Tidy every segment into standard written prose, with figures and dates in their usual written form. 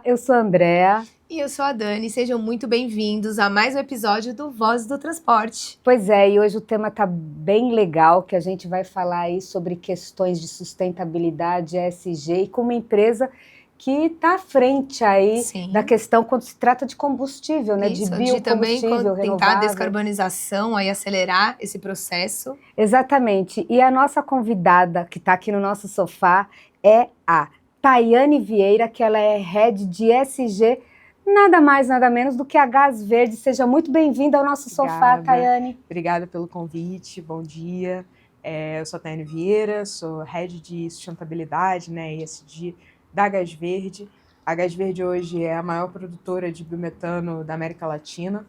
Eu sou a Andrea. E eu sou a Dani, sejam muito bem-vindos a mais um episódio do Vozes do Transporte. Pois é, e hoje o tema está bem legal, que a gente vai falar aí sobre questões de sustentabilidade, ESG, e com uma empresa que está à frente aí da questão quando se trata de combustível, né? Isso, de biocombustível de também renovável. tentar a descarbonização, aí acelerar esse processo. Exatamente, e a nossa convidada que está aqui no nosso sofá é a Tayane Vieira, que ela é Head de ESG, nada mais, nada menos do que a Gás Verde. Seja muito bem-vinda ao nosso sofá, Tayane. Obrigada pelo convite, bom dia. Eu sou a Tayane Vieira, sou Head de Sustentabilidade, né, ESG da Gás Verde. A Gás Verde hoje é a maior produtora de biometano da América Latina.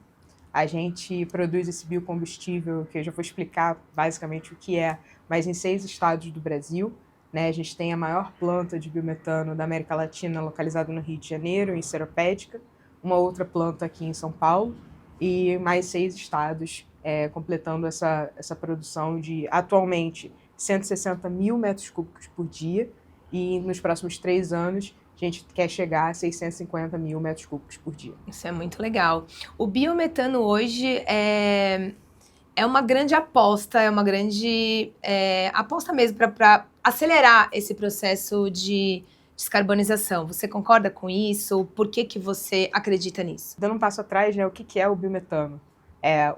A gente produz esse biocombustível, que eu já vou explicar basicamente o que é, mas em 6 estados do Brasil. Né, a gente tem a maior planta de biometano da América Latina localizada no Rio de Janeiro, em Seropédica, uma outra planta aqui em São Paulo e mais 6 estados completando essa produção de, atualmente, 160 mil metros cúbicos por dia e nos próximos 3 anos a gente quer chegar a 650 mil metros cúbicos por dia. Isso é muito legal. O biometano hoje é uma grande aposta, é uma grande aposta mesmo para acelerar esse processo de descarbonização. Você concorda com isso? Por que você acredita nisso? Dando um passo atrás, né, o que é o biometano?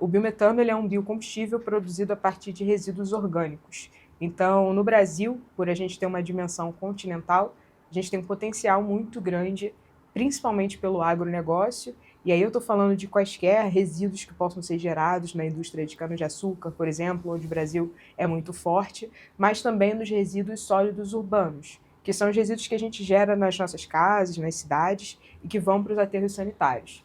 O biometano ele é um biocombustível produzido a partir de resíduos orgânicos. Então, no Brasil, por a gente ter uma dimensão continental, a gente tem um potencial muito grande, principalmente pelo agronegócio. E aí eu estou falando de quaisquer resíduos que possam ser gerados na indústria de cana-de-açúcar, por exemplo, onde o Brasil é muito forte, mas também nos resíduos sólidos urbanos, que são os resíduos que a gente gera nas nossas casas, nas cidades, e que vão para os aterros sanitários.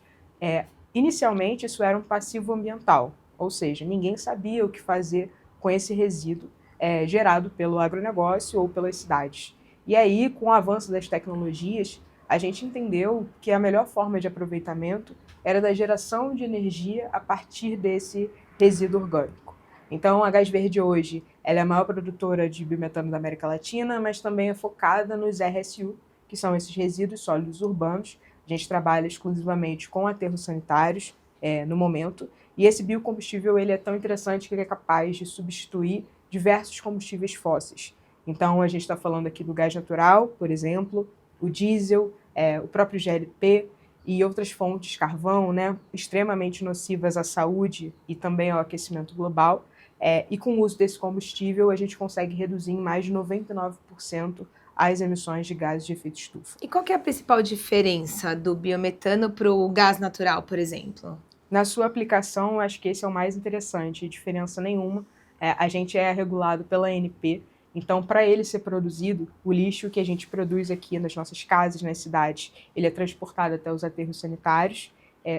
Inicialmente, isso era um passivo ambiental, ou seja, ninguém sabia o que fazer com esse resíduo gerado pelo agronegócio ou pelas cidades. E aí, com o avanço das tecnologias, a gente entendeu que a melhor forma de aproveitamento era da geração de energia a partir desse resíduo orgânico. Então, a Gás Verde hoje ela é a maior produtora de biometano da América Latina, mas também é focada nos RSU, que são esses resíduos sólidos urbanos. A gente trabalha exclusivamente com aterros sanitários no momento, e esse biocombustível ele é tão interessante que ele é capaz de substituir diversos combustíveis fósseis. Então, a gente está falando aqui do gás natural, por exemplo, o diesel, o próprio GLP e outras fontes, carvão, né, extremamente nocivas à saúde e também ao aquecimento global. E com o uso desse combustível, a gente consegue reduzir em mais de 99% as emissões de gases de efeito estufa. E qual que é a principal diferença do biometano para o gás natural, por exemplo? Na sua aplicação, acho que esse é o mais interessante, diferença nenhuma. A gente é regulado pela ANP, então, para ele ser produzido, o lixo que a gente produz aqui nas nossas casas, nas cidades, ele é transportado até os aterros sanitários.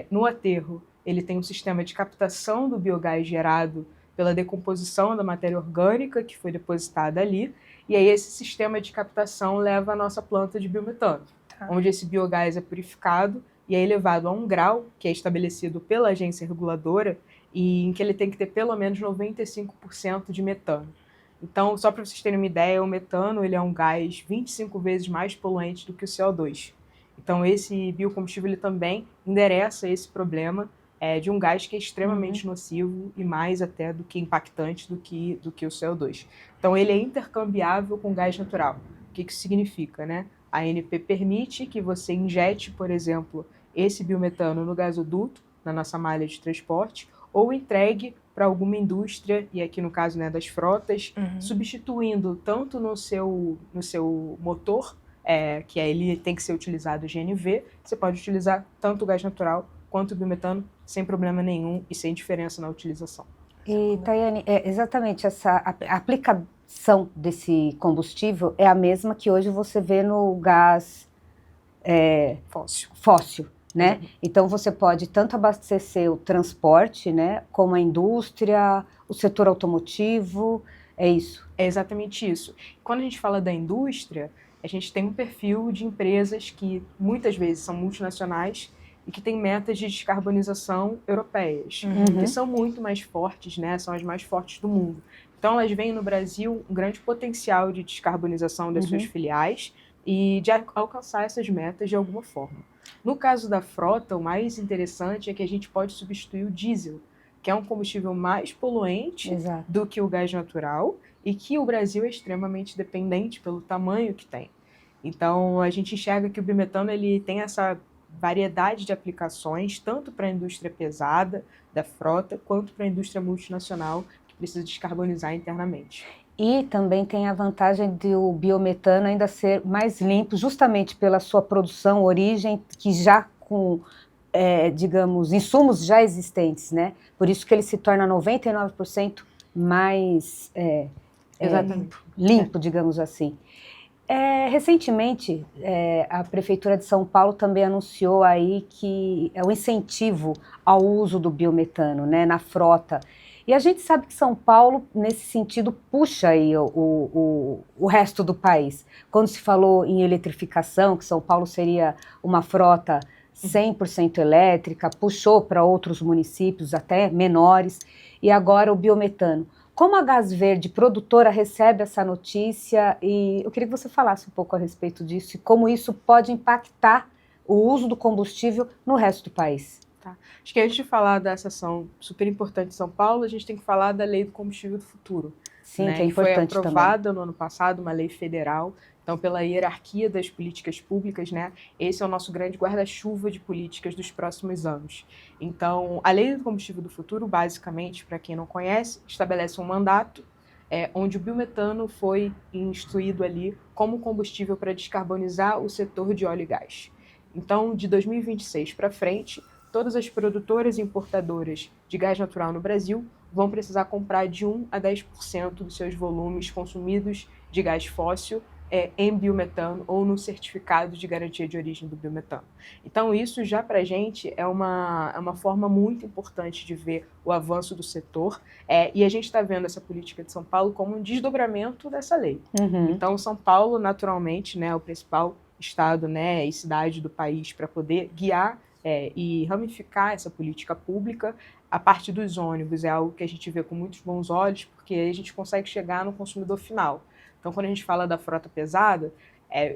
No aterro, ele tem um sistema de captação do biogás gerado pela decomposição da matéria orgânica que foi depositada ali, e aí esse sistema de captação leva a nossa planta de biometano, onde esse biogás é purificado e é elevado a um grau, que é estabelecido pela agência reguladora, e em que ele tem que ter pelo menos 95% de metano. Então, só para vocês terem uma ideia, o metano ele é um gás 25 vezes mais poluente do que o CO2. Então, esse biocombustível ele também endereça esse problema de um gás que é extremamente nocivo e mais até do que impactante do que o CO2. Então, ele é intercambiável com gás natural. O que isso significa, né? A ANP permite que você injete, por exemplo, esse biometano no gasoduto, na nossa malha de transporte, ou entregue para alguma indústria, e aqui no caso, né, das frotas, substituindo tanto no seu motor, que ele tem que ser utilizado GNV, você pode utilizar tanto o gás natural quanto o biometano sem problema nenhum e sem diferença na utilização. E, Tayane, exatamente essa aplicação desse combustível é a mesma que hoje você vê no gás fóssil. Né? Então você pode tanto abastecer o transporte, né, como a indústria, o setor automotivo, é isso? É exatamente isso. Quando a gente fala da indústria, a gente tem um perfil de empresas que muitas vezes são multinacionais e que têm metas de descarbonização europeias, que são muito mais fortes, né, são as mais fortes do mundo. Então elas veem no Brasil um grande potencial de descarbonização das suas filiais e de alcançar essas metas de alguma forma. No caso da frota, o mais interessante é que a gente pode substituir o diesel, que é um combustível mais poluente Exato. do que o gás natural e que o Brasil é extremamente dependente pelo tamanho que tem. Então, a gente enxerga que o biometano ele tem essa variedade de aplicações, tanto para a indústria pesada da frota, quanto para a indústria multinacional, que precisa descarbonizar internamente. E também tem a vantagem de o biometano ainda ser mais limpo, justamente pela sua produção, origem, que já com, digamos, insumos já existentes, né? Por isso que ele se torna 99% mais Exatamente. limpo, digamos assim. Recentemente, a Prefeitura de São Paulo também anunciou aí que é o incentivo ao uso do biometano, né, na frota. E a gente sabe que São Paulo, nesse sentido, puxa aí o resto do país. Quando se falou em eletrificação, que São Paulo seria uma frota 100% elétrica, puxou para outros municípios, até menores, e agora o biometano. Como a Gás Verde, produtora, recebe essa notícia? E eu queria que você falasse um pouco a respeito disso e como isso pode impactar o uso do combustível no resto do país. Tá. Acho que antes de falar dessa ação super importante de São Paulo, a gente tem que falar da Lei do Combustível do Futuro. Sim, né? que é importante foi aprovada no ano passado, uma lei federal. Então, pela hierarquia das políticas públicas, né, esse é o nosso grande guarda-chuva de políticas dos próximos anos. Então, a Lei do Combustível do Futuro, basicamente, para quem não conhece, estabelece um mandato onde o biometano foi instituído ali como combustível para descarbonizar o setor de óleo e gás. Então, de 2026 para frente, todas as produtoras e importadoras de gás natural no Brasil vão precisar comprar de 1 a 10% dos seus volumes consumidos de gás fóssil em biometano ou no certificado de garantia de origem do biometano. Então, isso já para a gente é uma forma muito importante de ver o avanço do setor e a gente está vendo essa política de São Paulo como um desdobramento dessa lei. Uhum. Então, São Paulo, naturalmente, né, o principal estado, né, e cidade do país para poder guiar e ramificar essa política pública. A parte dos ônibus é algo que a gente vê com muitos bons olhos, porque aí a gente consegue chegar no consumidor final. Então, quando a gente fala da frota pesada,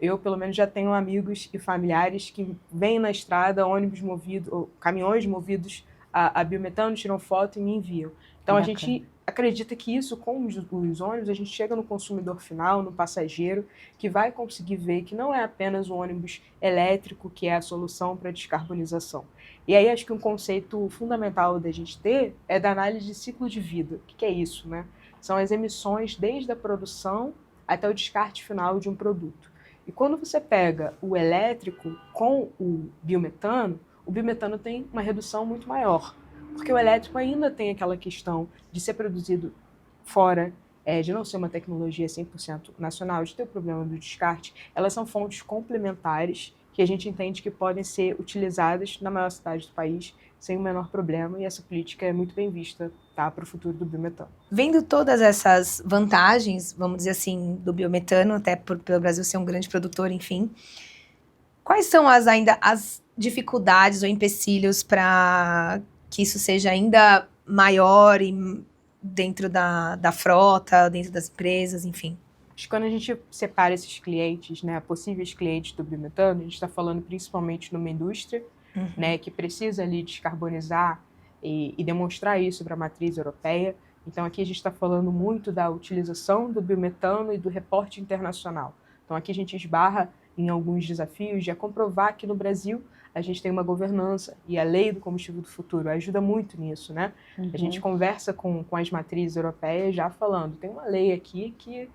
eu, pelo menos, já tenho amigos e familiares que vêm na estrada ônibus movidos, ou caminhões movidos a biometano, tiram foto e me enviam. Então, a gente acredita que isso, com os ônibus, a gente chega no consumidor final, no passageiro, que vai conseguir ver que não é apenas o ônibus elétrico que é a solução para a descarbonização. E aí, acho que um conceito fundamental da gente ter é da análise de ciclo de vida. O que é isso, né? São as emissões desde a produção até o descarte final de um produto. E quando você pega o elétrico com o biometano tem uma redução muito maior, porque o elétrico ainda tem aquela questão de ser produzido fora, de não ser uma tecnologia 100% nacional, de ter o problema do descarte. Elas são fontes complementares que a gente entende que podem ser utilizadas na maior cidade do país sem o menor problema, e essa política é muito bem vista, tá, para o futuro do biometano. Vendo todas essas vantagens, vamos dizer assim, do biometano, até pelo Brasil ser um grande produtor, enfim, quais são ainda as dificuldades ou empecilhos para que isso seja ainda maior dentro da frota, dentro das empresas, enfim? Acho que quando a gente separa esses clientes, né, possíveis clientes do biometano, a gente está falando principalmente numa indústria, né, que precisa ali descarbonizar e demonstrar isso para a matriz europeia. Então, aqui a gente está falando muito da utilização do biometano e do reporte internacional. Então, aqui a gente esbarra em alguns desafios de comprovar que no Brasil a gente tem uma governança e a lei do combustível do futuro ajuda muito nisso, né? A gente conversa com as matrizes europeias já falando, tem uma lei aqui que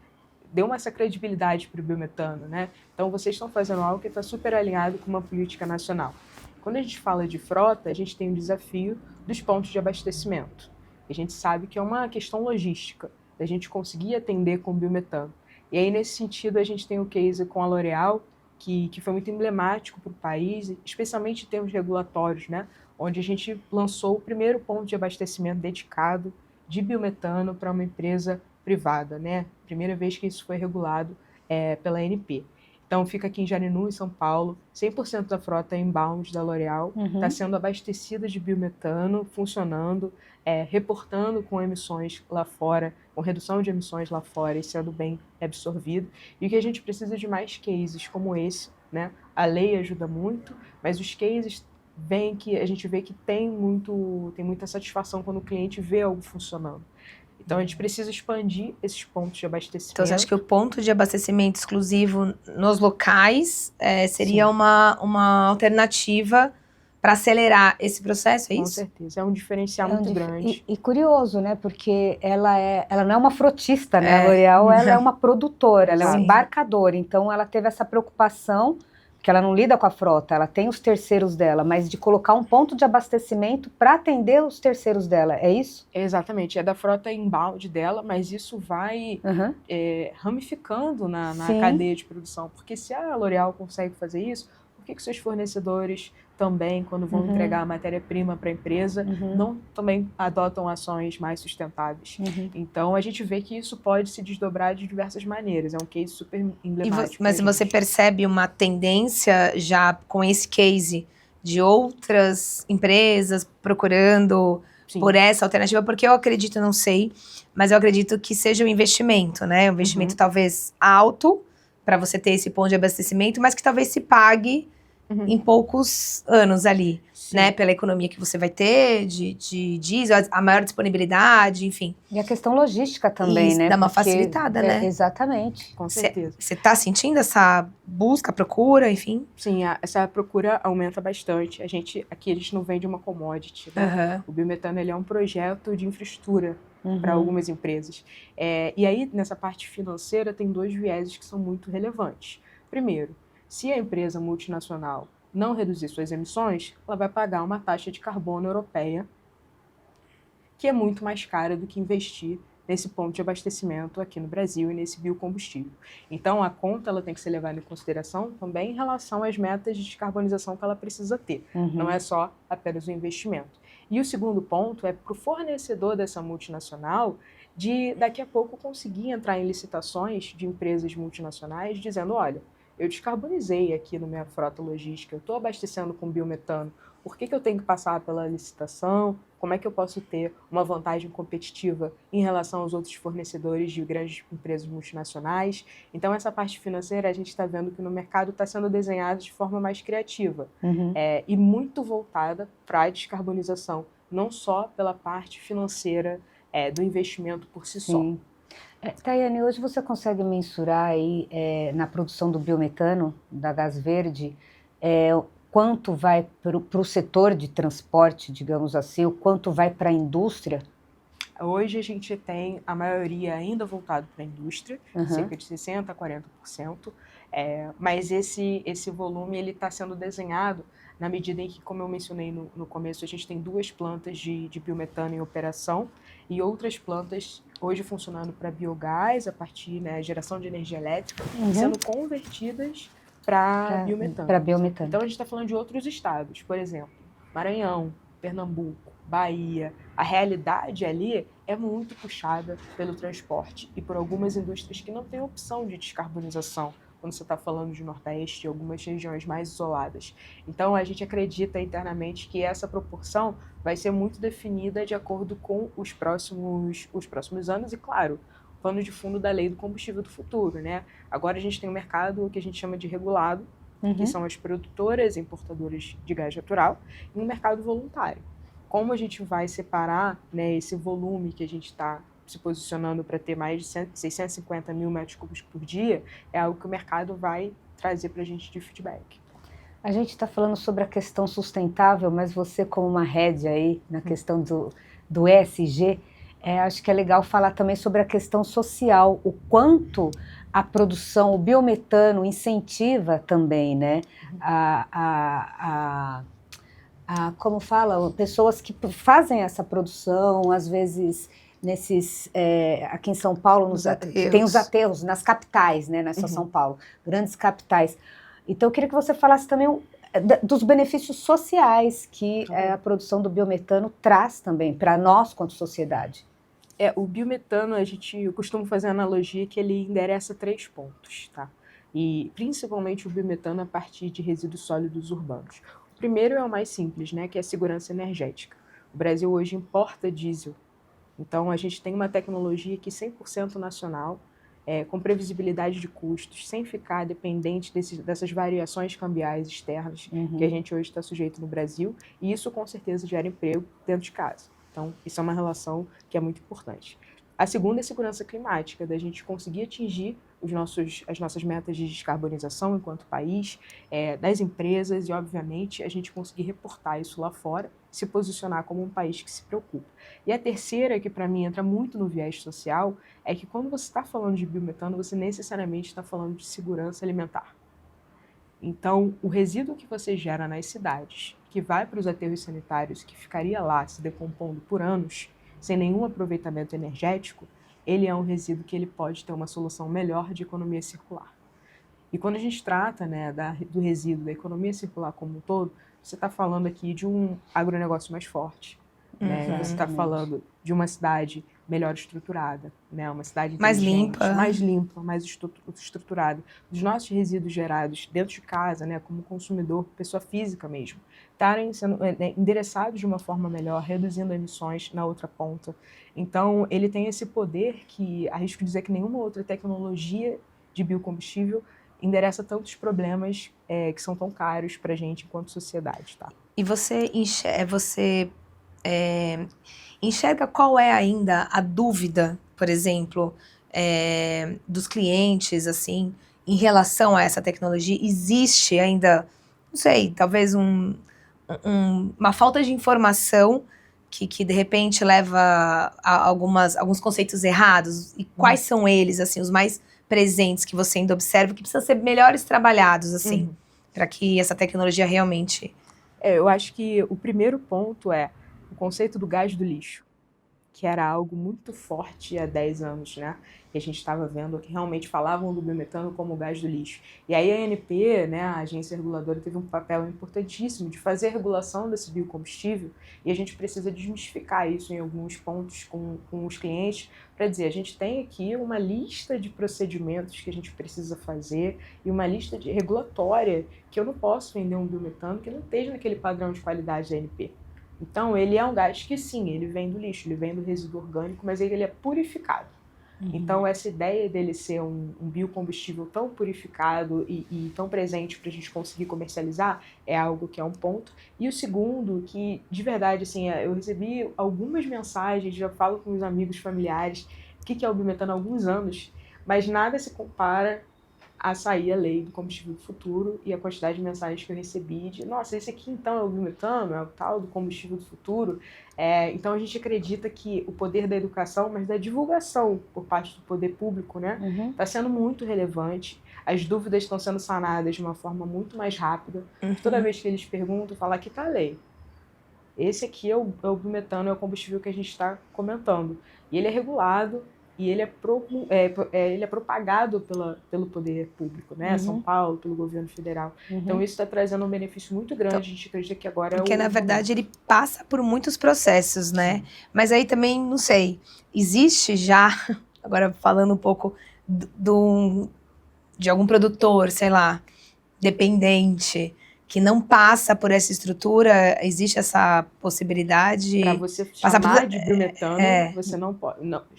deu essa credibilidade para o biometano, né? Então, vocês estão fazendo algo que está super alinhado com uma política nacional. Quando a gente fala de frota, a gente tem o desafio dos pontos de abastecimento. A gente sabe que é uma questão logística, da gente conseguir atender com o biometano. E aí, nesse sentido, a gente tem o case com a L'Oréal, que foi muito emblemático para o país, especialmente em termos regulatórios, né? Onde a gente lançou o primeiro ponto de abastecimento dedicado de biometano para uma empresa privada, né? Primeira vez que isso foi regulado pela ANP. Então, fica aqui em Jarinu, em São Paulo, 100% da frota inbound da L'Oréal está sendo abastecida de biometano, funcionando, reportando com emissões lá fora com redução de emissões lá fora e sendo bem absorvido, e que a gente precisa de mais cases como esse, né? A lei ajuda muito, mas os cases a gente vê que tem muita satisfação quando o cliente vê algo funcionando. Então, a gente precisa expandir esses pontos de abastecimento. Então, você acha que o ponto de abastecimento exclusivo nos locais seria uma alternativa para acelerar esse processo, é isso? Com certeza, é um diferencial muito grande. E curioso, né? Porque ela não é uma frotista, né? A L'Oréal, ela é uma produtora, ela é um embarcador. Então, ela teve essa preocupação, que ela não lida com a frota, ela tem os terceiros dela, mas de colocar um ponto de abastecimento para atender os terceiros dela, é isso? Exatamente, é da frota inbound dela, mas isso vai ramificando na cadeia de produção, porque se a L'Oréal consegue fazer isso, por que seus fornecedores também, quando vão entregar a matéria-prima para a empresa, não também adotam ações mais sustentáveis? Então, a gente vê que isso pode se desdobrar de diversas maneiras, é um case super emblemático. Mas você percebe uma tendência já com esse case de outras empresas procurando por essa alternativa? Porque eu acredito, não sei, mas eu acredito que seja um investimento, né? Um investimento talvez alto para você ter esse ponto de abastecimento, mas que talvez se pague em poucos anos ali, né? Pela economia que você vai ter, de diesel, a maior disponibilidade, enfim. E a questão logística também, né? Dá uma facilitada, né? Exatamente. Com certeza. Você está sentindo essa busca, procura, enfim? Sim, essa procura aumenta bastante. Aqui a gente não vende uma commodity, né? O biometano, ele é um projeto de infraestrutura para algumas empresas. E aí, nessa parte financeira, tem 2 vieses que são muito relevantes. Primeiro, se a empresa multinacional não reduzir suas emissões, ela vai pagar uma taxa de carbono europeia, que é muito mais cara do que investir nesse ponto de abastecimento aqui no Brasil e nesse biocombustível. Então, a conta ela tem que ser levada em consideração também em relação às metas de descarbonização que ela precisa ter. Não é só apenas o investimento. E o segundo ponto é para o fornecedor dessa multinacional de, daqui a pouco, conseguir entrar em licitações de empresas multinacionais dizendo, olha, eu descarbonizei aqui na minha frota logística, eu estou abastecendo com biometano, por que eu tenho que passar pela licitação? Como é que eu posso ter uma vantagem competitiva em relação aos outros fornecedores de grandes empresas multinacionais? Então, essa parte financeira, a gente está vendo que no mercado está sendo desenhado de forma mais criativa e muito voltada para a descarbonização, não só pela parte financeira do investimento por si só. Tayane, hoje você consegue mensurar aí, na produção do biometano, da Gás Verde, quanto vai para o setor de transporte, digamos assim, o quanto vai para a indústria? Hoje a gente tem a maioria ainda voltado para a indústria, cerca de 60% a 40%, mas esse volume está sendo desenhado na medida em que, como eu mencionei no começo, a gente tem 2 plantas de biometano em operação e outras plantas hoje funcionando para biogás, a partir da geração de energia elétrica, sendo convertidas para biometano. Então, a gente está falando de outros estados, por exemplo, Maranhão, Pernambuco, Bahia. A realidade ali é muito puxada pelo transporte e por algumas indústrias que não têm opção de descarbonização, quando você está falando de Nordeste e algumas regiões mais isoladas. Então, a gente acredita internamente que essa proporção vai ser muito definida de acordo com os próximos anos e, claro, o pano de fundo da lei do combustível do futuro, né? Agora a gente tem um mercado que a gente chama de regulado, que são as produtoras e importadoras de gás natural, e um mercado voluntário. Como a gente vai separar, né, esse volume que a gente está se posicionando para ter mais de 650 mil metros cúbicos por dia, é algo que o mercado vai trazer para a gente de feedback. A gente está falando sobre a questão sustentável, mas você, como uma head aí na questão do ESG, acho que é legal falar também sobre a questão social, o quanto a produção, o biometano incentiva também, né? Como fala, pessoas que fazem essa produção, às vezes aqui em São Paulo tem os aterros nas capitais, né? Não é só São Paulo, grandes capitais. Então eu queria que você falasse também dos benefícios sociais que a produção do biometano traz também para nós quanto sociedade. O biometano, eu costumo fazer a analogia que ele endereça 3 pontos, tá? E principalmente o biometano a partir de resíduos sólidos urbanos. Primeiro é o mais simples, né, que é a segurança energética. O Brasil hoje importa diesel Então, a gente tem uma tecnologia aqui 100% nacional, com previsibilidade de custos, sem ficar dependente dessas variações cambiais externas que a gente hoje está sujeito no Brasil, e isso com certeza gera emprego dentro de casa. Então, isso é uma relação que é muito importante. A segunda é a segurança climática, da gente conseguir atingir as nossas metas de descarbonização enquanto país, das empresas, e obviamente a gente conseguir reportar isso lá fora, se posicionar como um país que se preocupa. E a terceira, que para mim entra muito no viés social, é que quando você está falando de biometano, você necessariamente está falando de segurança alimentar. Então, o resíduo que você gera nas cidades, que vai para os aterros sanitários, que ficaria lá se decompondo por anos, sem nenhum aproveitamento energético, ele é um resíduo que ele pode ter uma solução melhor de economia circular. E quando a gente trata, né, do resíduo, da economia circular como um todo, você está falando aqui de um agronegócio mais forte, né? Você está falando de uma cidade melhor estruturada, né? Uma cidade mais limpa, mais limpa, estruturada. Os nossos resíduos gerados dentro de casa, né, como consumidor, pessoa física mesmo, estarem sendo endereçados de uma forma melhor, reduzindo emissões na outra ponta. Então, ele tem esse poder que, arrisco dizer que nenhuma outra tecnologia de biocombustível endereça tantos problemas que são tão caros para a gente enquanto sociedade, tá? E você enxerga qual é ainda a dúvida, por exemplo, dos clientes, assim, em relação a essa tecnologia? Existe ainda, não sei, talvez uma falta de informação que de repente leva a alguns conceitos errados? E quais são eles, assim, os mais presentes que você ainda observa, que precisam ser melhores trabalhados, assim, para que essa tecnologia realmente... Eu acho que o primeiro ponto é o conceito do gás do lixo, que era algo muito forte há 10 anos, né? E a gente estava vendo que realmente falavam do biometano como o gás do lixo. E aí a ANP, né, a agência reguladora, teve um papel importantíssimo de fazer a regulação desse biocombustível, e a gente precisa desmistificar isso em alguns pontos com os clientes, para dizer, a gente tem aqui uma lista de procedimentos que a gente precisa fazer e uma lista regulatória que eu não posso vender um biometano que não esteja naquele padrão de qualidade da ANP. Então, ele é um gás que, sim, ele vem do lixo, ele vem do resíduo orgânico, mas ele é purificado. Então, essa ideia dele ser um biocombustível tão purificado e tão presente para a gente conseguir comercializar é algo que é um ponto. E o segundo, que, de verdade, assim, eu recebi algumas mensagens, já falo com os amigos familiares, o que é o biometano há alguns anos, mas nada se compara a sair a lei do combustível do futuro e a quantidade de mensagens que eu recebi de, nossa, esse aqui então é o biometano, é o tal do combustível do futuro. Então a gente acredita que o poder da educação, mas da divulgação por parte do poder público, né, está sendo muito relevante. As dúvidas estão sendo sanadas de uma forma muito mais rápida. Toda vez que eles perguntam, falar aqui está a lei. Esse aqui é o biometano, é o combustível que a gente está comentando. E ele é regulado, e ele é propagado pelo poder público, né? São Paulo, pelo governo federal. Então, isso está trazendo um benefício muito grande. Então, a gente acredita que agora porque, na verdade, ele passa por muitos processos, né? Mas aí também, não sei, existe já, agora falando um pouco de algum produtor, sei lá, dependente, que não passa por essa estrutura, existe essa possibilidade? Para você chamar de biometano, você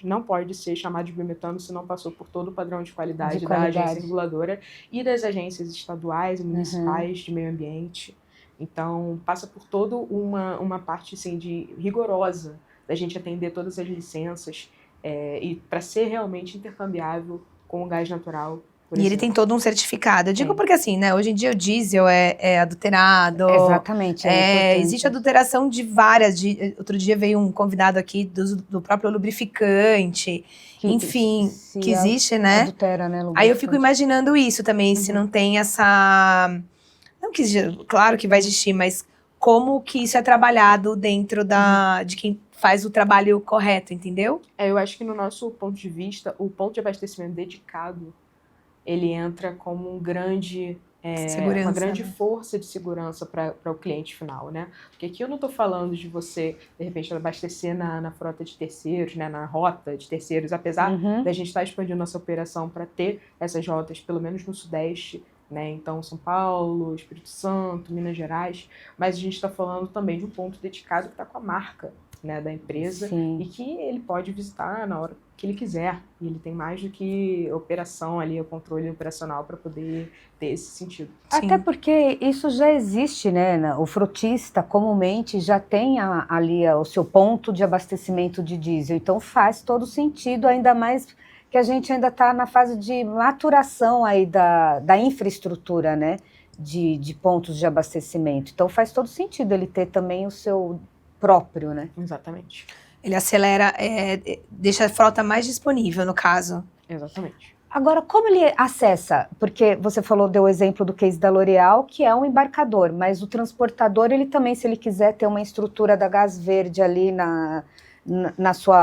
não pode ser chamado de biometano se não passou por todo o padrão de qualidade da agência reguladora e das agências estaduais e municipais de meio ambiente. Então, passa por toda uma parte assim, rigorosa da gente atender todas as licenças e para ser realmente intercambiável com o gás natural. E ele tem todo um certificado. Eu digo porque assim, né? Hoje em dia o diesel é adulterado. Exatamente. Existe adulteração de várias. Outro dia veio um convidado aqui do próprio lubrificante. Enfim, que existe, né? Adultera, né? Aí eu fico imaginando isso também, se não tem essa... Não que claro que vai existir, mas como que isso é trabalhado dentro de quem faz o trabalho correto, entendeu? Eu acho que no nosso ponto de vista, o ponto de abastecimento dedicado ele entra como uma grande força de segurança para o cliente final, né? Porque aqui eu não estou falando de você, de repente, abastecer na frota de terceiros, né? Na rota de terceiros, apesar da gente estar expandindo nossa operação para ter essas rotas, pelo menos no Sudeste, né? Então, São Paulo, Espírito Santo, Minas Gerais, mas a gente está falando também de um ponto dedicado que está com a marca né, da empresa, Sim. e que ele pode visitar na hora que ele quiser. E ele tem mais do que operação ali, o controle operacional para poder ter esse sentido. Até Sim. porque isso já existe, né? O frutista comumente já tem ali o seu ponto de abastecimento de diesel, então faz todo sentido, ainda mais que a gente ainda está na fase de maturação aí da infraestrutura, né? De pontos de abastecimento. Então faz todo sentido ele ter também o seu próprio, né? Exatamente. Ele acelera, deixa a frota mais disponível, no caso. Exatamente. Agora, como ele acessa? Porque você deu o exemplo do case da L'Oréal, que é um embarcador, mas o transportador, ele também, se ele quiser ter uma estrutura da Gás Verde ali Seu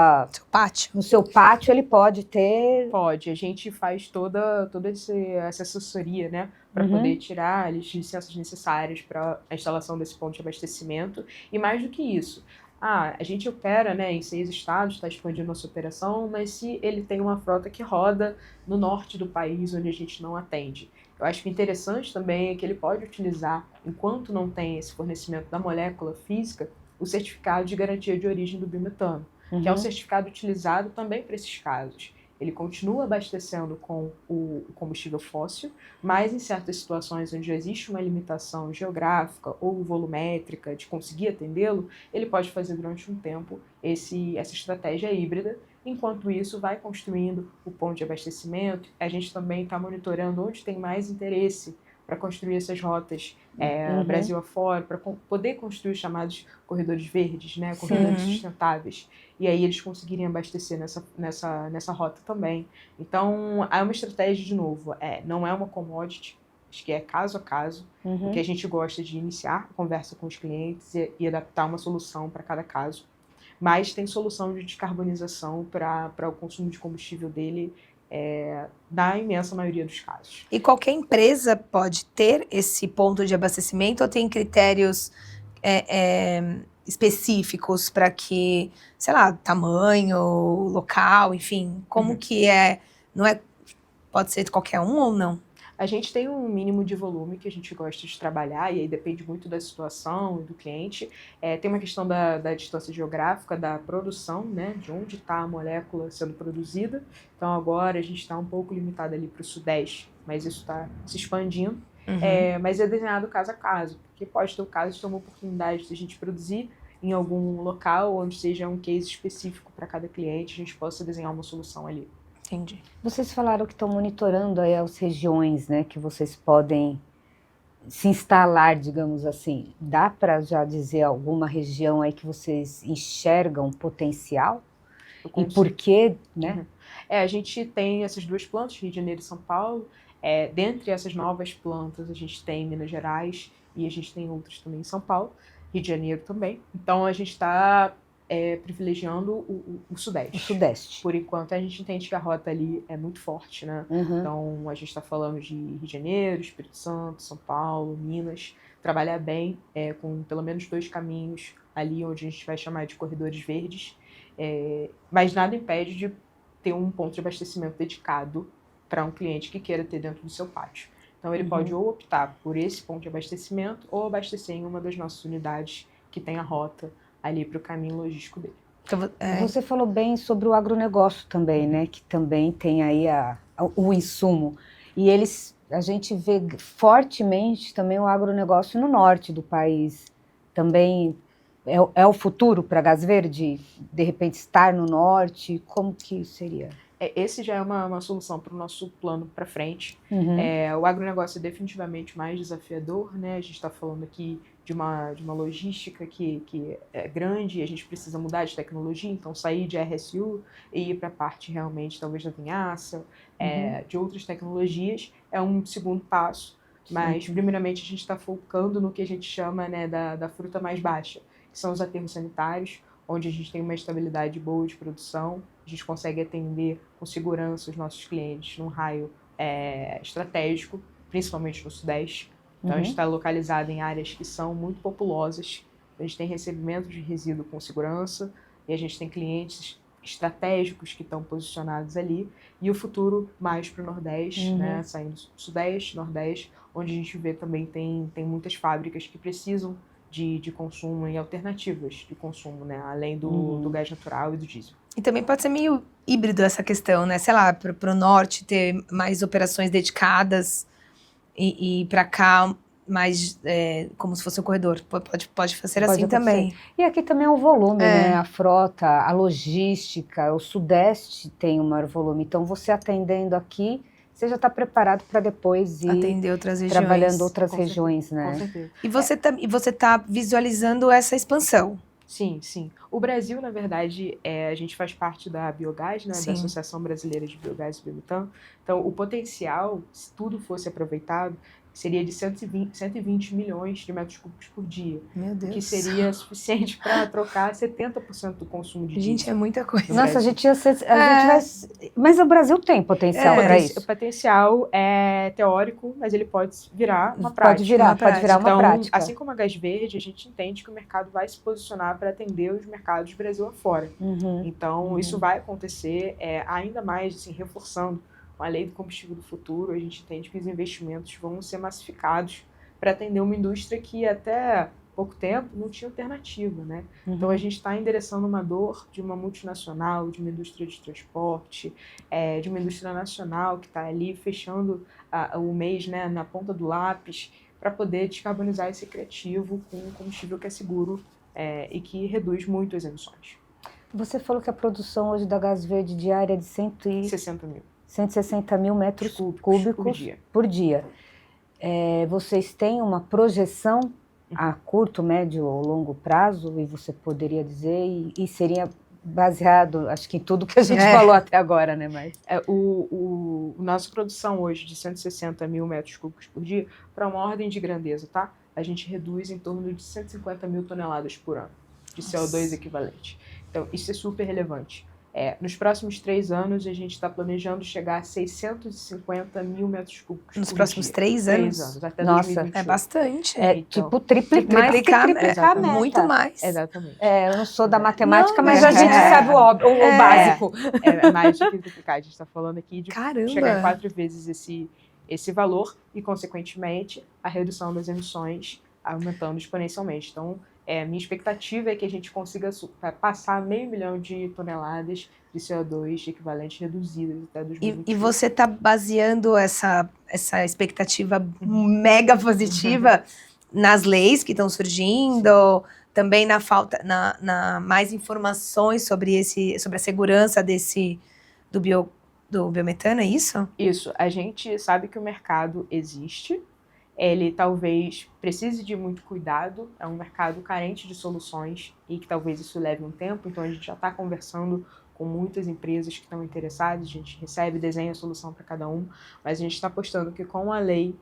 pátio. no seu pátio, ele pode ter... Pode, a gente faz toda essa assessoria, né, para poder tirar as licenças necessárias para a instalação desse ponto de abastecimento. E mais do que isso, a gente opera, né, em 6 estados, está expandindo nossa operação, mas se ele tem uma frota que roda no norte do país, onde a gente não atende. Eu acho que interessante também é que ele pode utilizar, enquanto não tem esse fornecimento da molécula física, o certificado de garantia de origem do biometano, que é um certificado utilizado também para esses casos. Ele continua abastecendo com o combustível fóssil, mas em certas situações onde existe uma limitação geográfica ou volumétrica de conseguir atendê-lo, ele pode fazer durante um tempo essa estratégia híbrida. Enquanto isso, vai construindo o ponto de abastecimento. A gente também está monitorando onde tem mais interesse para construir essas rotas Brasil afora, para poder construir os chamados corredores verdes, né, corredores sustentáveis, e aí eles conseguirem abastecer nessa rota também. Então, é uma estratégia, de novo, não é uma commodity, acho que é caso a caso, porque a gente gosta de iniciar a conversa com os clientes e adaptar uma solução para cada caso, mas tem solução de descarbonização para o consumo de combustível dele, na imensa maioria dos casos. E qualquer empresa pode ter esse ponto de abastecimento ou tem critérios específicos para que, sei lá, tamanho, local, enfim, como que é? Não é? Pode ser de qualquer um ou não? A gente tem um mínimo de volume que a gente gosta de trabalhar, e aí depende muito da situação e do cliente. Tem uma questão da distância geográfica, da produção, né, de onde está a molécula sendo produzida. Então agora a gente está um pouco limitado ali para o Sudeste, mas isso está se expandindo. Mas é desenhado caso a caso, porque pode ter o caso de ter uma oportunidade de a gente produzir em algum local onde seja um case específico para cada cliente, a gente possa desenhar uma solução ali. Entendi. Vocês falaram que estão monitorando aí as regiões, né, que vocês podem se instalar, digamos assim. Dá para já dizer alguma região aí que vocês enxergam potencial? E por quê, né? A gente tem essas 2 plantas, Rio de Janeiro e São Paulo. Dentre essas novas plantas, a gente tem Minas Gerais e a gente tem outras também em São Paulo, Rio de Janeiro também. Então, a gente está privilegiando o Sudeste. O Sudeste. Por enquanto, a gente entende que a rota ali é muito forte, né? Então, a gente está falando de Rio de Janeiro, Espírito Santo, São Paulo, Minas. Trabalhar bem com pelo menos 2 caminhos ali, onde a gente vai chamar de corredores verdes. Mas nada impede de ter um ponto de abastecimento dedicado para um cliente que queira ter dentro do seu pátio. Então, ele pode ou optar por esse ponto de abastecimento ou abastecer em uma das nossas unidades que tem a rota ali para o caminho logístico dele. Então, Você falou bem sobre o agronegócio também, né? Que também tem aí o insumo. E a gente vê fortemente também o agronegócio no norte do país. Também é o futuro para a Gás Verde, de repente, estar no norte? Como que seria? Esse já é uma solução para o nosso plano para frente. O agronegócio é definitivamente mais desafiador, né? A gente está falando aqui de uma logística que é grande, e a gente precisa mudar de tecnologia, então sair de RSU e ir para a parte realmente, talvez, da vinhaça, de outras tecnologias, é um segundo passo. Mas, primeiramente, a gente está focando no que a gente chama, né, da fruta mais baixa, que são os aterros sanitários, onde a gente tem uma estabilidade boa de produção, a gente consegue atender com segurança os nossos clientes num raio estratégico, principalmente no Sudeste. Então, a gente está localizado em áreas que são muito populosas, a gente tem recebimento de resíduo com segurança, e a gente tem clientes estratégicos que estão posicionados ali, e o futuro mais para o Nordeste, né, saindo do Sudeste, Nordeste, onde a gente vê também tem muitas fábricas que precisam de consumo e alternativas de consumo, né? Além do gás natural e do diesel. E também pode ser meio híbrido essa questão, né? Sei lá, para o norte ter mais operações dedicadas e para cá mais como se fosse um corredor. Pode ser assim acontecer. também. E aqui também é o volume, né? A frota, a logística, o Sudeste tem um maior volume. Então, você atendendo aqui, você já está preparado para depois ir atender outras regiões. Trabalhando outras Com regiões, certeza, né? Com certeza. E você tá visualizando essa expansão. Sim, sim. O Brasil, na verdade, a gente faz parte da Biogás, né, da Associação Brasileira de Biogás e Biometano. Então, o potencial, se tudo fosse aproveitado, seria de 120 milhões de metros cúbicos por dia. Meu Deus. Que seria suficiente para trocar 70% do consumo de diesel. Gente, é muita coisa. Nossa, a gente vai... Mas o Brasil tem potencial para isso. O potencial é teórico, mas ele pode virar uma prática. Pode virar uma prática. Assim como a Gás Verde, a gente entende que o mercado vai se posicionar para atender os mercados do Brasil afora. Então, isso vai acontecer ainda mais, assim, reforçando a lei do combustível do futuro. A gente entende que os investimentos vão ser massificados para atender uma indústria que até pouco tempo não tinha alternativa, né? Então a gente está endereçando uma dor de uma multinacional, de uma indústria de transporte, de uma indústria nacional que está ali fechando o mês, né, na ponta do lápis, para poder descarbonizar esse criativo com um combustível que é seguro e que reduz muito as emissões. Você falou que a produção hoje da Gás Verde diária é de 160 mil metros cúbicos por dia. Vocês têm uma projeção a curto, médio ou longo prazo, e você poderia dizer, e seria baseado, acho que em tudo que a gente falou até agora, né? Mas... Nossa produção hoje de 160 mil metros cúbicos por dia, para uma ordem de grandeza, tá? A gente reduz em torno de 150 mil toneladas por ano de CO2 equivalente. Então, isso é super relevante. Nos próximos 3 anos, a gente está planejando chegar a 650 mil metros cúbicos Nos por próximos dia. 3 anos? Até Nossa, 2028. É bastante. Então, tipo triplicar a meta. Muito mais. Exatamente. Eu não sou da matemática, mas a gente sabe o básico. É mais do que triplicar. A gente está falando aqui de Caramba. chegar em 4 vezes esse valor e, consequentemente, a redução das emissões aumentando exponencialmente. Então, minha expectativa é que a gente consiga passar 500 mil de toneladas de CO2 equivalentes reduzidas até 2028. E você está baseando essa expectativa mega positiva nas leis que estão surgindo, também na falta, na mais informações sobre a segurança do biometano, é isso? Isso. A gente sabe que o mercado existe. Ele talvez precise de muito cuidado, é um mercado carente de soluções e que talvez isso leve um tempo, então a gente já está conversando com muitas empresas que estão interessadas, a gente recebe, desenha a solução para cada um, mas a gente está apostando que com a lei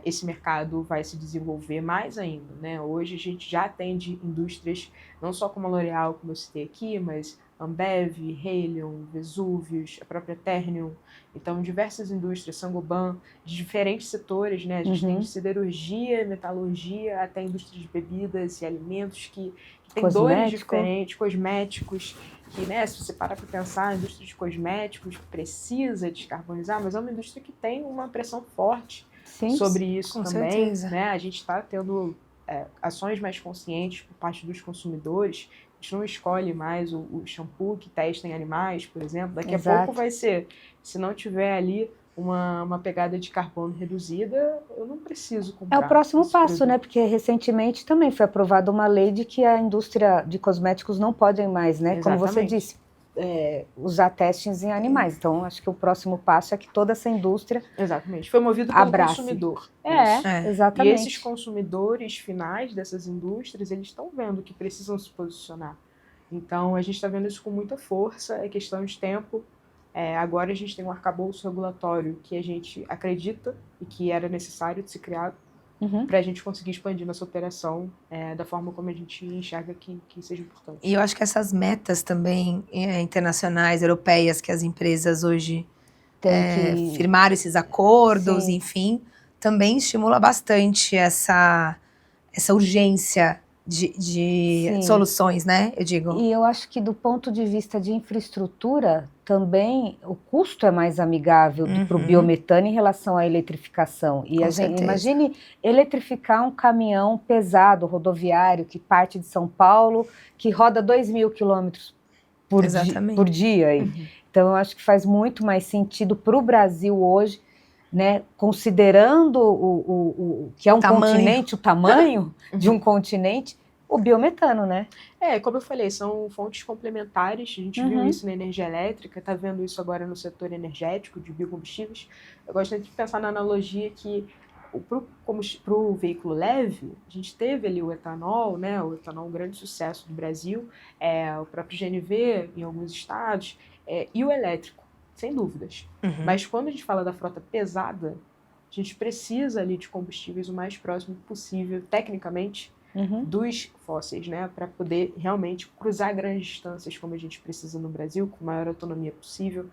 esse mercado vai se desenvolver mais ainda, né? Hoje a gente já atende indústrias, não só como a L'Oréal, como eu citei aqui, mas Ambev, Haleon, Vesuvius, a própria Ternium, então diversas indústrias, Saint-Gobain, de diferentes setores, né? A gente tem de siderurgia, metalurgia, até indústria de bebidas e alimentos que tem dores diferentes, cosméticos, que, né, se você parar para pensar, a indústria de cosméticos precisa descarbonizar, mas é uma indústria que tem uma pressão forte sobre isso com também, certeza. né? A gente está tendo ações mais conscientes por parte dos consumidores. A gente não escolhe mais o shampoo que testa em animais, por exemplo. Daqui a pouco vai ser, se não tiver ali uma pegada de carbono reduzida, eu não preciso comprar. É o próximo passo, produto. né? Porque recentemente também foi aprovada uma lei de que a indústria de cosméticos não pode mais, né? Exatamente. Como você disse, usar testes em animais. Então, acho que o próximo passo é que toda essa indústria Exatamente. Foi movido pelo consumidor. Exatamente. E esses consumidores finais dessas indústrias, eles estão vendo que precisam se posicionar. Então, a gente está vendo isso com muita força, é questão de tempo. Agora a gente tem um arcabouço regulatório que a gente acredita e que era necessário de ser criado para a gente conseguir expandir nossa operação da forma como a gente enxerga que seja importante. E eu acho que essas metas também internacionais, europeias, que as empresas hoje firmaram esses acordos, enfim, também estimula bastante essa urgência de soluções, né? Eu digo. E eu acho que do ponto de vista de infraestrutura também o custo é mais amigável para o biometano em relação à eletrificação. E Com a gente, certeza. imagine eletrificar um caminhão pesado, rodoviário, que parte de São Paulo, que roda 2.000 quilômetros por dia. Então, eu acho que faz muito mais sentido para o Brasil hoje, né, considerando o que é um continente, o tamanho de um continente, o biometano, né? Como eu falei, são fontes complementares, a gente viu isso na energia elétrica, está vendo isso agora no setor energético de biocombustíveis. Eu gosto de pensar na analogia que para o veículo leve, a gente teve ali o etanol, né? O etanol é um grande sucesso do Brasil, o próprio GNV em alguns estados, e o elétrico, sem dúvidas. Mas quando a gente fala da frota pesada, a gente precisa ali de combustíveis o mais próximo possível, tecnicamente, dos fósseis, né, para poder realmente cruzar grandes distâncias como a gente precisa no Brasil, com a maior autonomia possível.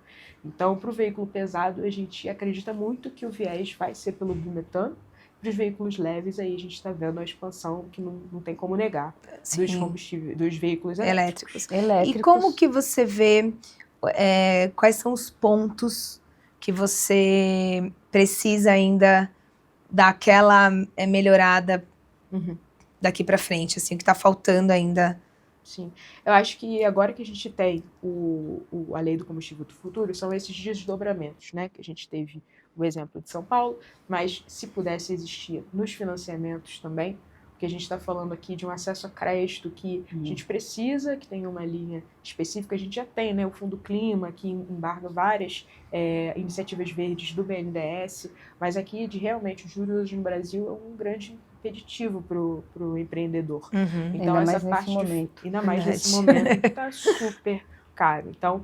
Então, para o veículo pesado, a gente acredita muito que o viés vai ser pelo biometano. Para os veículos leves, aí a gente está vendo a expansão que não tem como negar dos combustíveis, dos veículos elétricos. E como que você vê, quais são os pontos que você precisa ainda dar aquela melhorada daqui para frente, assim, o que está faltando ainda? Sim, eu acho que agora que a gente tem a lei do combustível do futuro, são esses desdobramentos, né, que a gente teve o exemplo de São Paulo, mas se pudesse existir nos financiamentos também, porque a gente está falando aqui de um acesso a crédito que a gente precisa, que tenha uma linha específica, a gente já tem, né, o Fundo Clima, que embarga várias iniciativas verdes do BNDES, mas aqui de realmente os juros hoje no Brasil é um grande impeditivo para o empreendedor. Então, ainda essa mais nesse momento. Ainda mais nesse momento que está super caro. Então,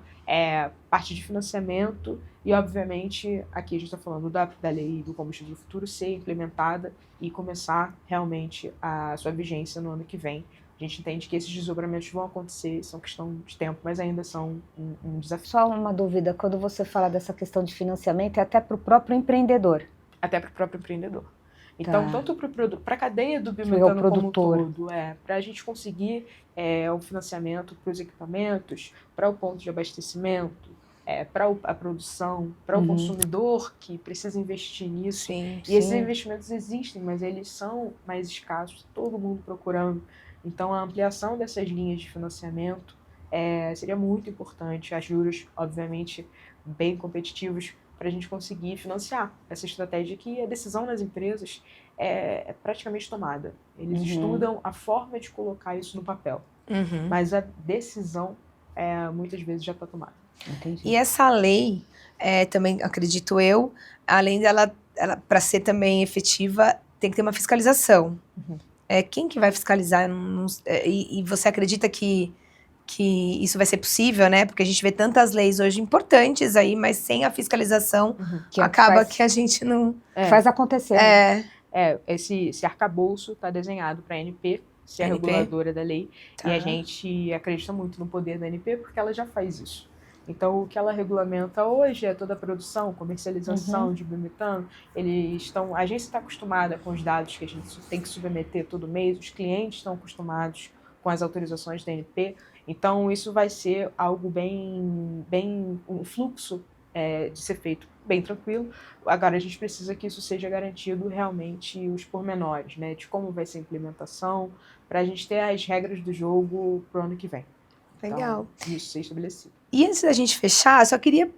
parte de financiamento e, obviamente, aqui a gente está falando da lei do combustível do futuro ser implementada e começar realmente a sua vigência no ano que vem. A gente entende que esses desdobramentos vão acontecer, são questão de tempo, mas ainda são um desafio. Só uma dúvida, quando você fala dessa questão de financiamento, é até para o próprio empreendedor? Até para o próprio empreendedor. Então, tanto para a cadeia do biometano como um todo, para a gente conseguir o financiamento para os equipamentos, para o ponto de abastecimento, para a produção, para o consumidor que precisa investir nisso. Esses investimentos existem, mas eles são mais escassos, todo mundo procurando. Então, a ampliação dessas linhas de financiamento seria muito importante. As juros, obviamente, bem competitivos, para a gente conseguir financiar essa estratégia que a decisão nas empresas é praticamente tomada. Eles estudam a forma de colocar isso no papel, mas a decisão muitas vezes já está tomada. Entendi. E essa lei, também acredito eu, além dela para ser também efetiva, tem que ter uma fiscalização. Quem que vai fiscalizar? E você acredita que isso vai ser possível, né? Porque a gente vê tantas leis hoje importantes aí, mas sem a fiscalização, acaba que a gente não... Faz acontecer. Esse arcabouço está desenhado para a ANP, ser a reguladora da lei, e a gente acredita muito no poder da ANP, porque ela já faz isso. Então, o que ela regulamenta hoje é toda a produção, comercialização de biometano. A agência está acostumada com os dados que a gente tem que submeter todo mês, os clientes estão acostumados com as autorizações da ANP. Então, isso vai ser algo um fluxo de ser feito bem tranquilo. Agora, a gente precisa que isso seja garantido realmente os pormenores, né? De como vai ser a implementação, para a gente ter as regras do jogo para o ano que vem. Legal. Então, isso ser estabelecido. E antes da gente fechar, só queria...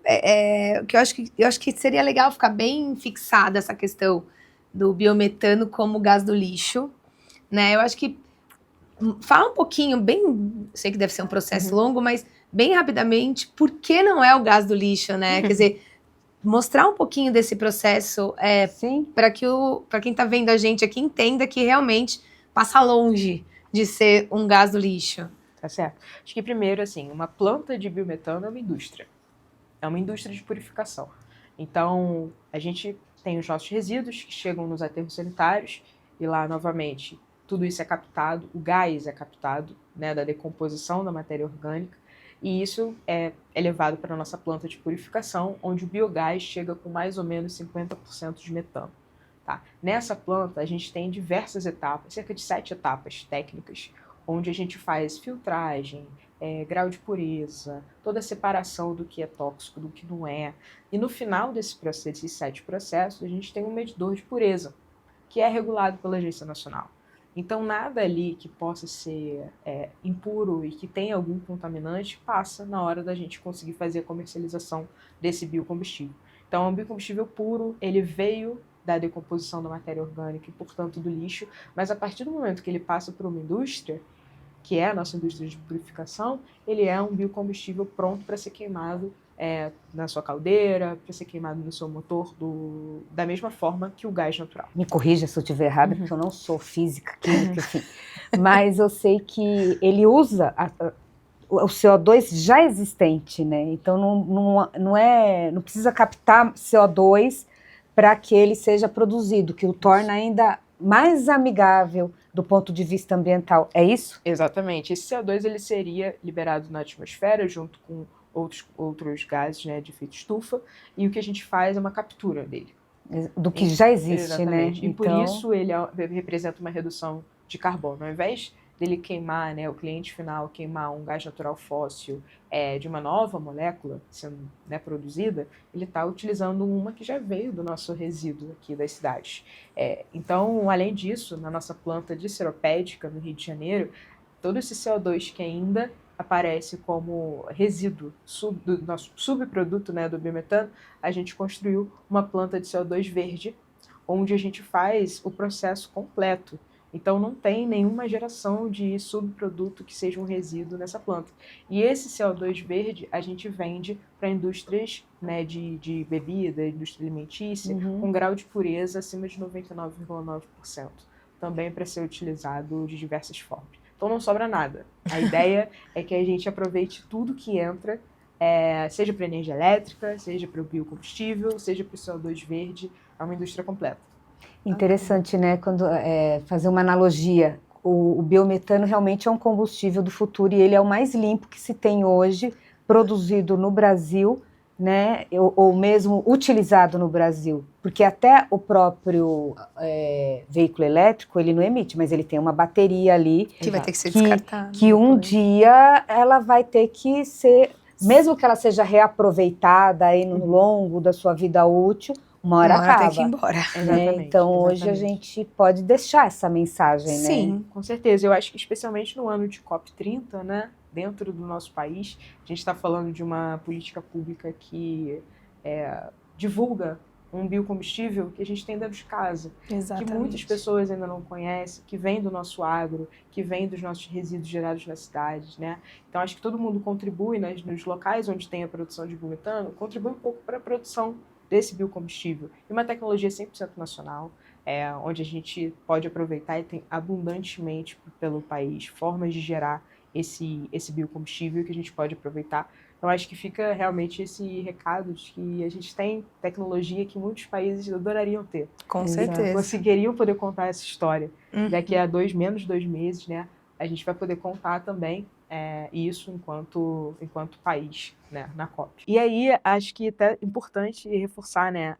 que eu acho que seria legal ficar bem fixada essa questão do biometano como gás do lixo, né? Eu acho que fala um pouquinho, sei que deve ser um processo longo, mas bem rapidamente, por que não é o gás do lixo, né? Quer dizer, mostrar um pouquinho desse processo para quem está vendo a gente aqui entenda que realmente passa longe de ser um gás do lixo. Tá certo. Acho que primeiro, assim, uma planta de biometano é uma indústria. É uma indústria de purificação. Então, a gente tem os nossos resíduos que chegam nos aterros sanitários e lá, novamente, tudo isso é captado, o gás é captado, né, da decomposição da matéria orgânica, e isso é levado para a nossa planta de purificação, onde o biogás chega com mais ou menos 50% de metano. Tá? Nessa planta, a gente tem diversas etapas, cerca de 7 etapas técnicas, onde a gente faz filtragem, grau de pureza, toda a separação do que é tóxico, do que não é. E no final desses 7 processos, a gente tem um medidor de pureza, que é regulado pela Agência Nacional. Então, nada ali que possa ser impuro e que tenha algum contaminante passa na hora da gente conseguir fazer a comercialização desse biocombustível. Então, é um biocombustível puro, ele veio da decomposição da matéria orgânica e, portanto, do lixo, mas a partir do momento que ele passa por uma indústria, que é a nossa indústria de purificação, ele é um biocombustível pronto para ser queimado na sua caldeira, para ser queimado no seu motor, da mesma forma que o gás natural. Me corrija se eu estiver errada, porque eu não sou física, química, enfim. Mas eu sei que ele usa o CO2 já existente, né? Então não precisa captar CO2 para que ele seja produzido, que o torna ainda mais amigável do ponto de vista ambiental. É isso? Exatamente. Esse CO2 ele seria liberado na atmosfera junto com outros gases, né, de efeito estufa, e o que a gente faz é uma captura dele. Do que já existe, exatamente, né? E por isso ele representa uma redução de carbono. Ao invés dele queimar, né, o cliente final queimar um gás natural fóssil de uma nova molécula sendo, né, produzida, ele está utilizando uma que já veio do nosso resíduo aqui das cidades. Então, além disso, na nossa planta de seropédica no Rio de Janeiro, todo esse CO2 que ainda aparece como resíduo do nosso subproduto, né, do biometano, a gente construiu uma planta de CO2 verde, onde a gente faz o processo completo. Então não tem nenhuma geração de subproduto que seja um resíduo nessa planta. E esse CO2 verde a gente vende para indústrias, né, de bebida, indústria alimentícia, com grau de pureza acima de 99,9%. Também para ser utilizado de diversas formas. Então não sobra nada. A ideia é que a gente aproveite tudo que entra, seja para energia elétrica, seja para o biocombustível, seja para o CO2 verde, é uma indústria completa. Interessante, né? Quando fazer uma analogia, o biometano realmente é um combustível do futuro e ele é o mais limpo que se tem hoje, produzido no Brasil, né? Ou mesmo utilizado no Brasil, porque até o próprio veículo elétrico ele não emite, mas ele tem uma bateria ali que vai ter que ser descartada. Que um dia ela vai ter que ser, mesmo que ela seja reaproveitada aí no longo da sua vida útil, uma hora acaba. Tem que ir embora. Então, hoje a gente pode deixar essa mensagem, né? Sim, com certeza. Eu acho que especialmente no ano de COP30, né, dentro do nosso país, a gente está falando de uma política pública que divulga um biocombustível que a gente tem dentro de casa. exatamente. Que muitas pessoas ainda não conhecem, que vem do nosso agro, que vem dos nossos resíduos gerados nas cidades, né? Então, acho que todo mundo contribui nos locais onde tem a produção de biometano, contribui um pouco para a produção desse biocombustível. E uma tecnologia 100% nacional, onde a gente pode aproveitar e tem abundantemente pelo país formas de gerar esse biocombustível que a gente pode aproveitar. Então, acho que fica realmente esse recado de que a gente tem tecnologia que muitos países adorariam ter. Com certeza. Conseguiriam poder contar essa história. Daqui a menos de 2 meses, né, a gente vai poder contar também isso enquanto país, né, na COP. E aí, acho que é importante reforçar, né,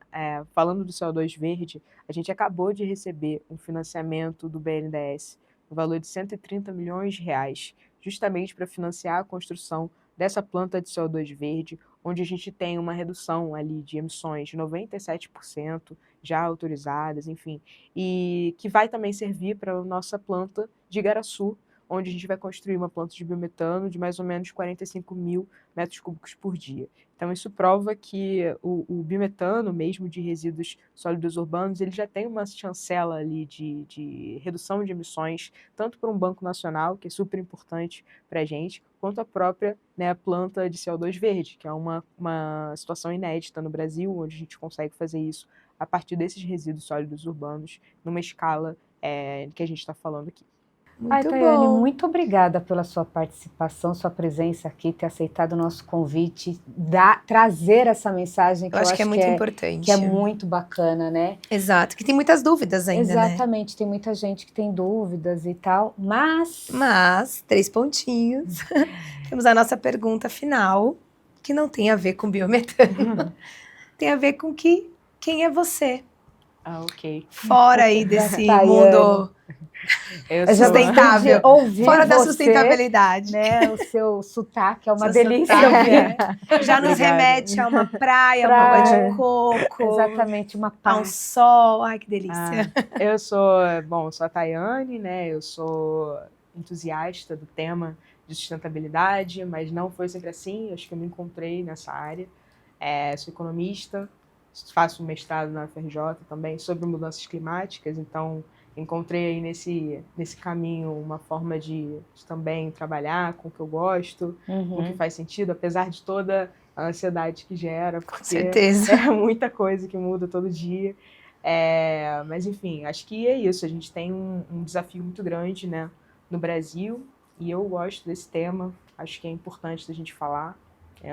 falando do CO2 verde, a gente acabou de receber um financiamento do BNDES no valor de 130 milhões de reais, justamente para financiar a construção dessa planta de CO2 verde, onde a gente tem uma redução ali de emissões de 97% já autorizadas, enfim, e que vai também servir para a nossa planta de Igaraçu, onde a gente vai construir uma planta de biometano de mais ou menos 45 mil metros cúbicos por dia. Então, isso prova que o biometano, mesmo de resíduos sólidos urbanos, ele já tem uma chancela ali de redução de emissões, tanto para um banco nacional, que é super importante para a gente, quanto a própria, né, planta de CO2 verde, que é uma situação inédita no Brasil, onde a gente consegue fazer isso a partir desses resíduos sólidos urbanos, numa escala que a gente está falando aqui. Muito Tayane, bom. muito obrigada pela sua participação, sua presença aqui, ter aceitado o nosso convite, trazer essa mensagem que eu acho que é muito importante. Que é muito bacana, né? Exato, que tem muitas dúvidas ainda, Exatamente, né? Tem muita gente que tem dúvidas e tal, mas 3 pontinhos. Temos a nossa pergunta final, que não tem a ver com biometano. Tem a ver com quem é você. Ok. Fora aí desse mundo Eu Eu já sou- gostei Sustentável. de ouvir Fora da você, sustentabilidade. né? O seu sotaque é uma Seu delícia sotaque, ouvir. Já nos Obrigada. remete a uma praia, uma água Praia. de coco, Exatamente, uma a um paz. sol. Ai, que delícia. Eu sou, bom, sou a Tayane, né? Eu sou entusiasta do tema de sustentabilidade, mas não foi sempre assim. Acho que eu me encontrei nessa área. Sou economista, faço um mestrado na UFRJ também sobre mudanças climáticas, então encontrei aí nesse caminho uma forma de também trabalhar com o que eu gosto, com o que faz sentido, apesar de toda a ansiedade que gera, Com porque certeza. é muita coisa que muda todo dia. Mas enfim, acho que é isso. A gente tem um desafio muito grande, né, no Brasil, e eu gosto desse tema. Acho que é importante da gente falar.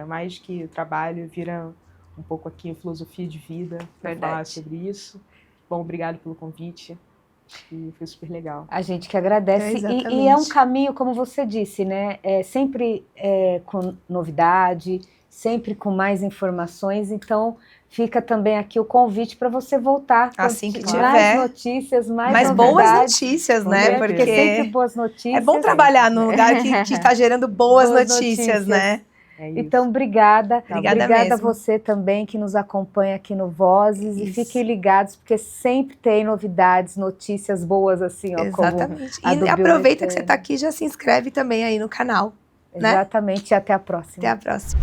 Mais que o trabalho, vira um pouco aqui a filosofia de vida para Verdade. falar sobre isso. Bom, obrigado pelo convite. Acho que foi super legal. A gente que agradece. Exatamente. E é um caminho, como você disse, né? Sempre com novidade, sempre com mais informações. Então, fica também aqui o convite para você voltar com Assim que mais tiver. notícias, mais Mas boas novidades. notícias, Com né? certeza. Porque sempre boas notícias. é bom trabalhar num lugar que está gerando boas notícias, né? É isso. Então, obrigada. Obrigada Obrigada a mesmo. você também que nos acompanha aqui no Vozes. E Isso. fiquem ligados, porque sempre tem novidades, notícias boas assim, ó, como Exatamente. a do E aproveita Biometano. que você está aqui e já se inscreve também aí no canal. né? Exatamente. E até a próxima. Até a próxima.